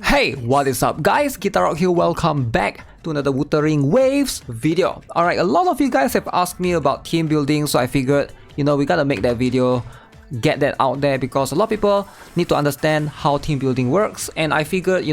Hey, what is up guys? GuitarRock here, welcome back to another Wuthering Waves video. Alright, a lot of you guys have asked me about team building, so I figured, we gotta make that video, get that out there because a lot of people need to understand how team building works, and I figured,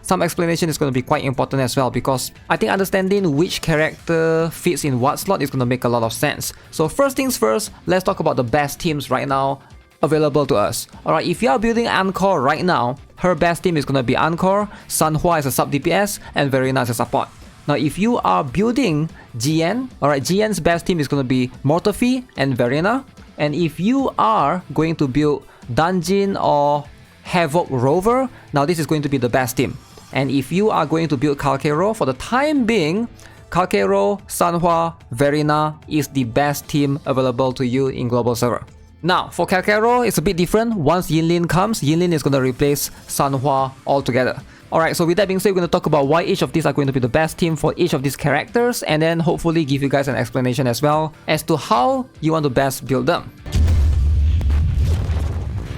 some explanation is gonna be quite important as well because I think understanding which character fits in what slot is gonna make a lot of sense. So first things first, let's talk about the best teams right now available to us. Alright, if you are building Encore right now, her best team is going to be Encore, Sanhua as a sub DPS, and Verena as a support. Now if you are building GN, alright, GN's best team is going to be Mortophy and Verena. And if you are going to build Dungeon or Havoc Rover, now this is going to be the best team. And if you are going to build Kalkero, for the time being, Kalkero, Sanhua, Verena is the best team available to you in global server. Now, for Kalkero, it's a bit different. Once Yinlin comes, Yinlin is going to replace Sanhua altogether. Alright, so with that being said, we're going to talk about why each of these are going to be the best team for each of these characters, and then hopefully give you guys an explanation as well as to how you want to best build them.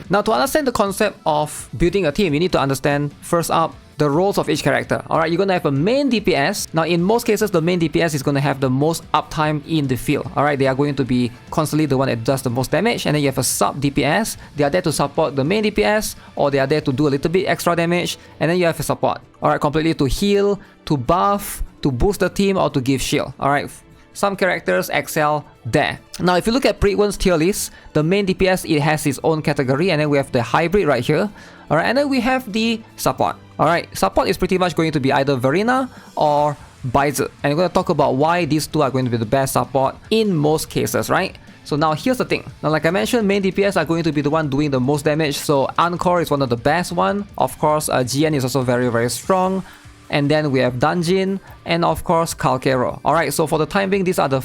Now, to understand the concept of building a team, you need to understand, first up, the roles of each character. Alright, you're gonna have a main DPS. Now in most cases, the main DPS is gonna have the most uptime in the field. Alright, they are going to be constantly the one that does the most damage, and then you have a sub DPS. They are there to support the main DPS, or they are there to do a little bit extra damage, and then you have a support. Alright, completely to heal, to buff, to boost the team, or to give shield. Alright, some characters excel there. Now if you look at Prequen's tier list, the main DPS, it has its own category, and then we have the hybrid right here. Alright, and then we have the support. Alright, support is pretty much going to be either Verena or Baizi. And we're going to talk about why these two are going to be the best support in most cases, right? So now here's the thing. Now like I mentioned, main DPS are going to be the one doing the most damage. So Encore is one of the best one. Of course, GN is also very, very strong. And then we have Dungeon and of course Kalkero. Alright, so for the time being, these are the...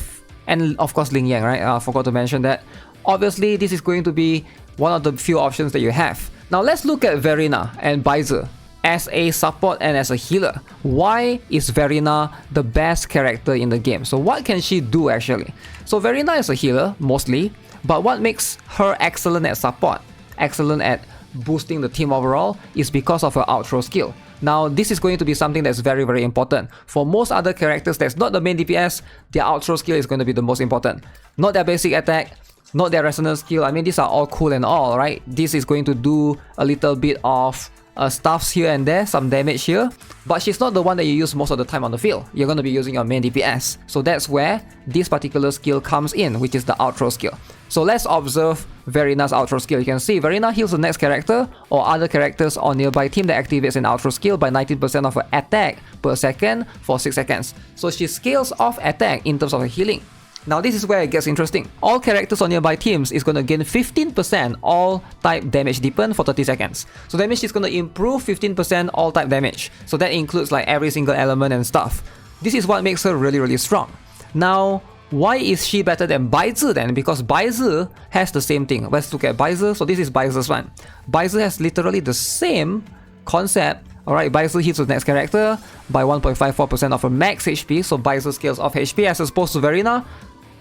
and of course Ling Yang, right? I forgot to mention that. Obviously, this is going to be one of the few options that you have. Now let's look at Verena and Baizi as a support and as a healer. Why is Verena the best character in the game? So what can she do actually? So Verena is a healer mostly, but what makes her excellent at support, excellent at boosting the team overall, is because of her outro skill. Now this is going to be something that's very, very important. For most other characters that's not the main DPS, their outro skill is going to be the most important. Not their basic attack, not their resonance skill. I mean, these are all cool and all, right? This is going to do a little bit of stuffs here and there, some damage here, but she's not the one that you use most of the time on the field. You're going to be using your main DPS. So that's where this particular skill comes in, which is the outro skill. So let's observe Verena's outro skill. You can see Verena heals the next character or other characters or nearby team that activates an outro skill by 19% of her attack per second for 6 seconds. So she scales off attack in terms of her healing. Now this is where it gets interesting. All characters on nearby teams is going to gain 15% all type damage deepen for 30 seconds. So that means she's going to improve 15% all type damage. So that includes like every single element and stuff. This is what makes her really, really strong. Now, why is she better than Baizi then? Because Baizi has the same thing. Let's look at Baizi. So this is Baizi's one. Baizi has literally the same concept. Alright, Baizi hits the next character by 1.54% of her max HP. So Baizi scales off HP as opposed to Verena.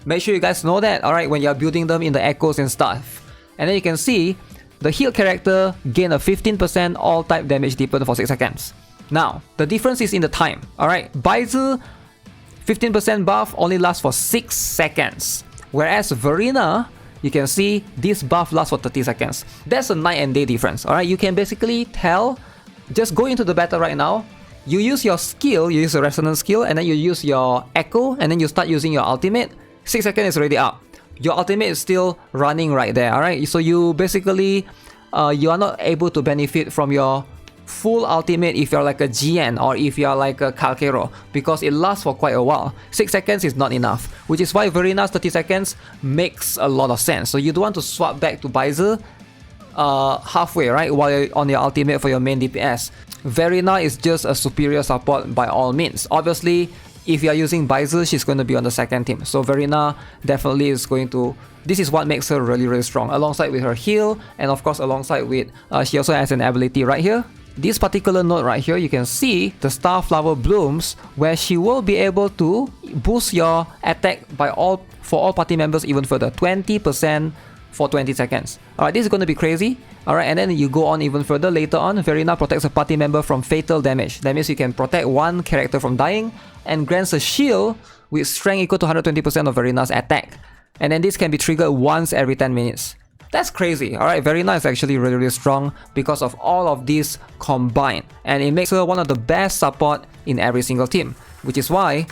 Make sure you guys know that, alright, when you're building them in the echoes and stuff. And then you can see the heal character gain a 15% all type damage deepen for 6 seconds. Now, the difference is in the time. Alright, Baizi 15% buff only lasts for 6 seconds. Whereas Verena, you can see this buff lasts for 30 seconds. That's a night and day difference. Alright, you can basically tell, just go into the battle right now. You use your skill, you use the resonance skill, and then you use your echo, and then you start using your ultimate. 6 seconds is already up. Your ultimate is still running right there, alright? So you basically, you are not able to benefit from your full ultimate if you're like a GN or if you're like a Kalkero, because it lasts for quite a while. 6 seconds is not enough, which is why Verena's 30 seconds makes a lot of sense. So you don't want to swap back to Baizi halfway, right, while you're on your ultimate for your main DPS. Verena is just a superior support by all means. Obviously, if you are using Baizi, she's going to be on the second team. So Verena definitely is going to... This is what makes her really, really strong. Alongside with her heal, and of course alongside with... she also has an ability right here. This particular node right here, you can see the star flower blooms, where she will be able to boost your attack by for all party members even further. 20% for 20 seconds. Alright, this is going to be crazy. Alright, and then you go on even further later on. Verena protects a party member from fatal damage. That means you can protect one character from dying and grants a shield with strength equal to 120% of Verena's attack. And then this can be triggered once every 10 minutes. That's crazy. Alright, Verena is actually really strong because of all of these combined. And it makes her one of the best support in every single team. Which is why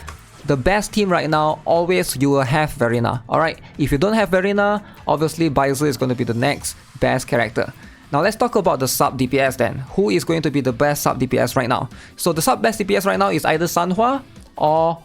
the best team right now, always you will have Verena. Alright, if you don't have Verena, obviously Baizu is going to be the next best character. Now let's talk about the sub DPS then. Who is going to be the best sub DPS right now? So the sub best DPS right now is either Sanhua or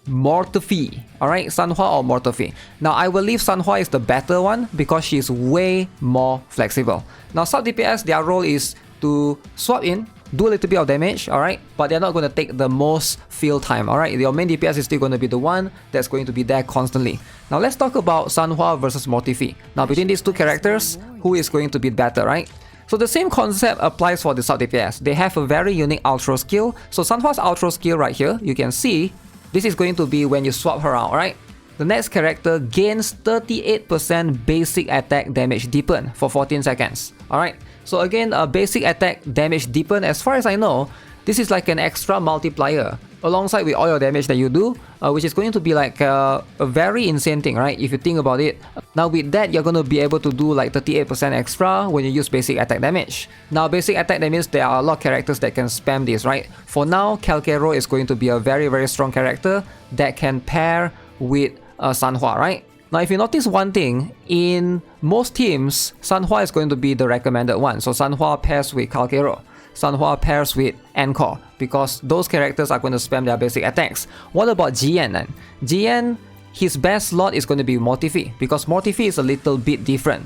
Mortefi. Alright, Sanhua or Mortefi. Now I will leave Sanhua is the better one because she is way more flexible. Now sub DPS, their role is to swap in, do a little bit of damage, alright, but they're not going to take the most field time, alright. Your main DPS is still going to be the one that's going to be there constantly. Now let's talk about Sanhua versus Mortefi. Now between these two characters, who is going to be better, right? So the same concept applies for the sub DPS. They have a very unique outro skill. So Sanhua's outro skill right here, you can see, this is going to be when you swap her out, right? The next character gains 38% basic attack damage deepen for 14 seconds, alright? So again, a basic attack damage deepen, as far as I know, this is like an extra multiplier alongside with all your damage that you do, which is going to be like a very insane thing, right? If you think about it. Now with that, you're going to be able to do like 38% extra when you use basic attack damage. Now basic attack, that means there are a lot of characters that can spam this, right? For now, Calquero is going to be a very strong character that can pair with Sanhua, right? Now if you notice one thing, in most teams, Sanhua is going to be the recommended one. So Sanhua pairs with Calquero, Sanhua pairs with Encore, because those characters are going to spam their basic attacks. What about GN then? GN, his best slot is going to be Mortefi, because Mortefi is a little bit different.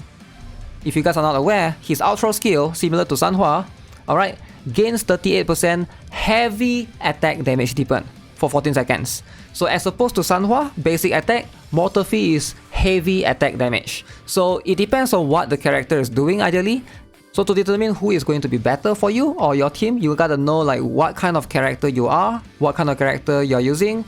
If you guys are not aware, his outro skill, similar to Sanhua, alright, gains 38% heavy attack damage deepen for 14 seconds. So as opposed to Sanhua, basic attack, Mortefi is heavy attack damage. So it depends on what the character is doing ideally. So to determine who is going to be better for you or your team, you gotta know like what kind of character you are, what kind of character you're using,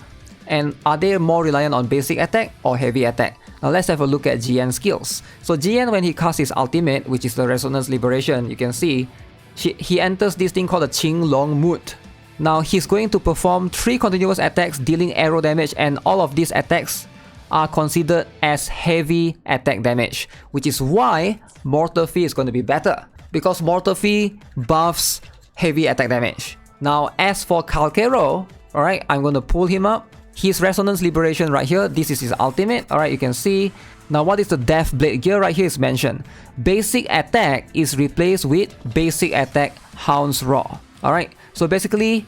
and are they more reliant on basic attack or heavy attack. Now let's have a look at GN skills. So GN, when he casts his ultimate, which is the Resonance Liberation, you can see he enters this thing called the Qing Long Mood. Now he's going to perform 3 continuous attacks dealing arrow damage, and all of these attacks are considered as heavy attack damage, which is why Mortefi is going to be better, because Mortefi buffs heavy attack damage. Now as for Calquero, alright, I'm going to pull him up. His Resonance Liberation right here, this is his ultimate, alright, you can see. Now what is the Death Blade gear right here is mentioned. Basic attack is replaced with basic attack Hound's Roar, alright. So basically,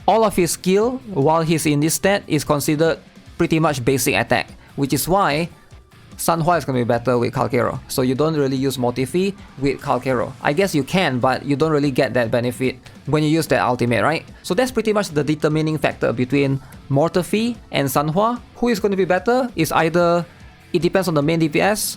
all of his skill while he's in this stat is considered pretty much basic attack, which is why Sanhua is going to be better with Calquero. So you don't really use Mortefi with Calquero. I guess you can, but you don't really get that benefit when you use that ultimate, right? So that's pretty much the determining factor between Mortefi and Sanhua. Who is going to be better is either, it depends on the main DPS,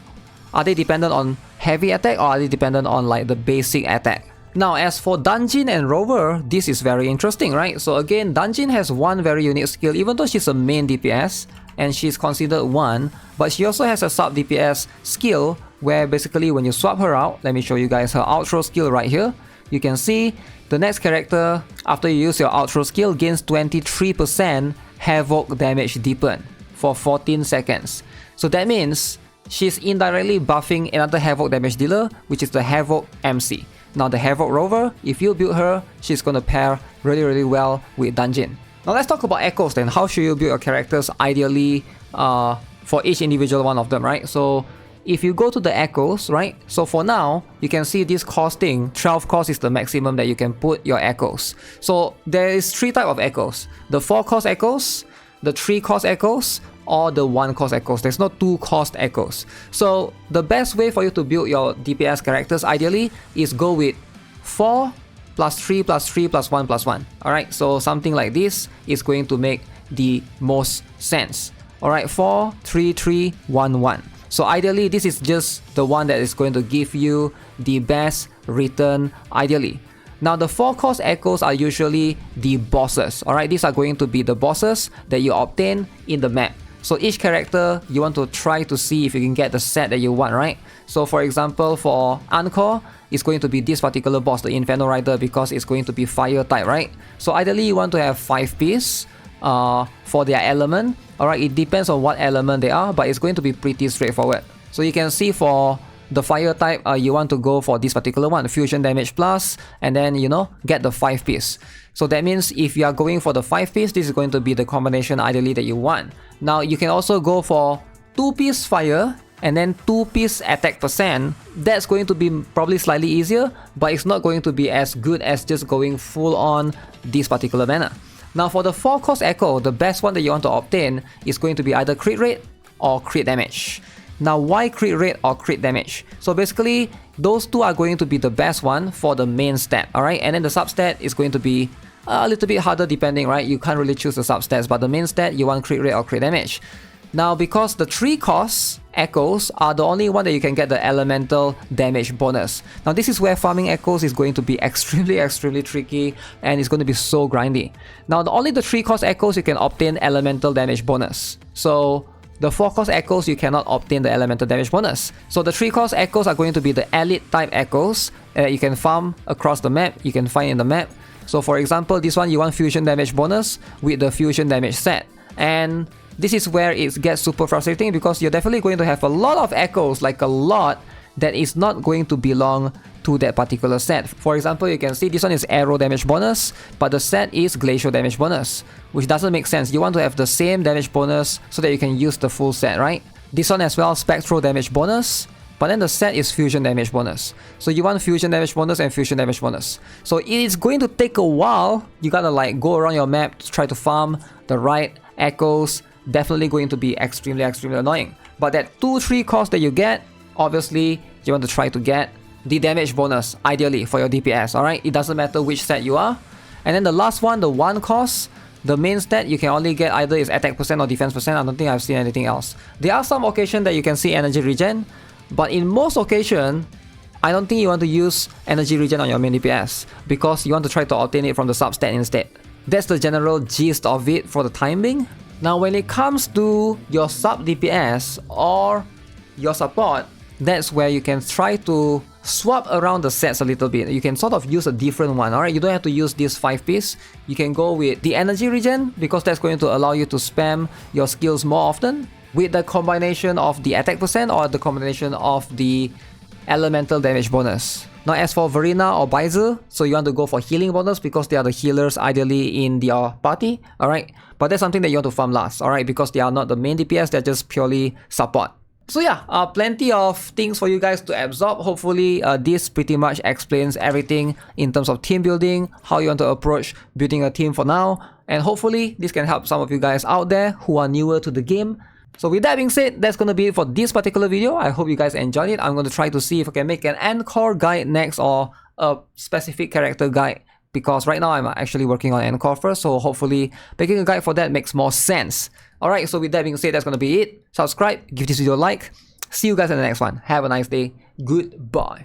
are they dependent on heavy attack or are they dependent on like the basic attack? Now as for Dungeon and Rover, this is very interesting, right? So again, Dungeon has one very unique skill, even though she's a main DPS and she's considered one, but she also has a sub DPS skill where basically when you swap her out, let me show you guys her outro skill right here. You can see the next character, after you use your outro skill, gains 23% Havoc damage deepen for 14 seconds. So that means she's indirectly buffing another Havoc damage dealer, which is the Havoc MC. Now the Havoc Rover, if you build her, she's gonna pair really well with Dungeon. Now let's talk about echoes then. How should you build your characters ideally for each individual one of them, right? So if you go to the echoes, right? So for now, you can see this costing, 12 cost is the maximum that you can put your echoes. So there is 3 types of echoes. The 4 cost echoes, the 3 cost echoes, or the 1 cost echoes. There's no 2 cost echoes. So the best way for you to build your DPS characters ideally is go with 4 plus 3 plus 3 plus 1 plus 1. Alright, so something like this is going to make the most sense. Alright, 4, 3, 3, 1, 1. So ideally this is just the one that is going to give you the best return ideally. Now the 4 cost echoes are usually the bosses. Alright, these are going to be the bosses that you obtain in the map. So each character, you want to try to see if you can get the set that you want, right? So for example, for Encore, it's going to be this particular boss, the Inferno Rider, because it's going to be fire type, right? So ideally you want to have 5 pieces for their element. Alright, it depends on what element they are, but it's going to be pretty straightforward. So you can see for the fire type, you want to go for this particular one, fusion damage plus, and then, you know, get the 5 piece. So that means if you are going for the 5 piece, this is going to be the combination ideally that you want. Now you can also go for 2 piece fire and then 2 piece attack percent. That's going to be probably slightly easier, but it's not going to be as good as just going full on this particular banner. Now for the 4 cost echo, the best one that you want to obtain is going to be either crit rate or crit damage. Now why crit rate or crit damage? So basically those two are going to be the best one for the main stat, alright? And then the substat is going to be a little bit harder depending, right? You can't really choose the substats, but the main stat you want crit rate or crit damage. Now because the 3 cost echoes are the only one that you can get the elemental damage bonus. Now this is where farming echoes is going to be extremely tricky, and it's going to be so grindy. Now only the 3 cost echoes you can obtain elemental damage bonus. So the 4 cost echoes you cannot obtain the elemental damage bonus. So the 3 cost echoes are going to be the elite type echoes that you can farm across the map, you can find in the map. So for example, this one you want fusion damage bonus with the fusion damage set. And this is where it gets super frustrating because you're definitely going to have a lot of echoes, like a lot, that is not going to belong to that particular set. For example, you can see this one is arrow damage bonus, but the set is glacial damage bonus, which doesn't make sense. You want to have the same damage bonus so that you can use the full set, right? This one as well, spectral damage bonus, but then the set is fusion damage bonus. So you want fusion damage bonus and fusion damage bonus. So it is going to take a while. You gotta like go around your map to try to farm the right echoes. Definitely going to be extremely annoying. But that 2-3 cost that you get, obviously you want to try to get the damage bonus ideally for your DPS, alright? It doesn't matter which stat you are. And then the last one, the 1 cost, the main stat you can only get either is attack percent or defense percent. I don't think I've seen anything else. There are some occasions that you can see energy regen, but in most occasions, I don't think you want to use energy regen on your main DPS because you want to try to obtain it from the substat instead. That's the general gist of it for the time being. Now when it comes to your sub DPS or your support, that's where you can try to swap around the sets a little bit. You can sort of use a different one, alright? You don't have to use this 5 piece. You can go with the energy regen because that's going to allow you to spam your skills more often with the combination of the attack percent or the combination of the elemental damage bonus. Now as for Verena or Baizu, so you want to go for healing bonus because they are the healers ideally in your party, alright? But that's something that you want to farm last, alright? Because they are not the main DPS, they're just purely support. So yeah, plenty of things for you guys to absorb. Hopefully this pretty much explains everything in terms of team building, how you want to approach building a team for now, and hopefully this can help some of you guys out there who are newer to the game. So with that being said, that's gonna be it for this particular video. I hope you guys enjoyed it. I'm going to try to see if I can make an Encore guide next or a specific character guide, because right now I'm actually working on Encore first, so hopefully making a guide for that makes more sense. Alright, so with that being said, that's gonna be it. Subscribe, give this video a like. See you guys in the next one. Have a nice day. Goodbye.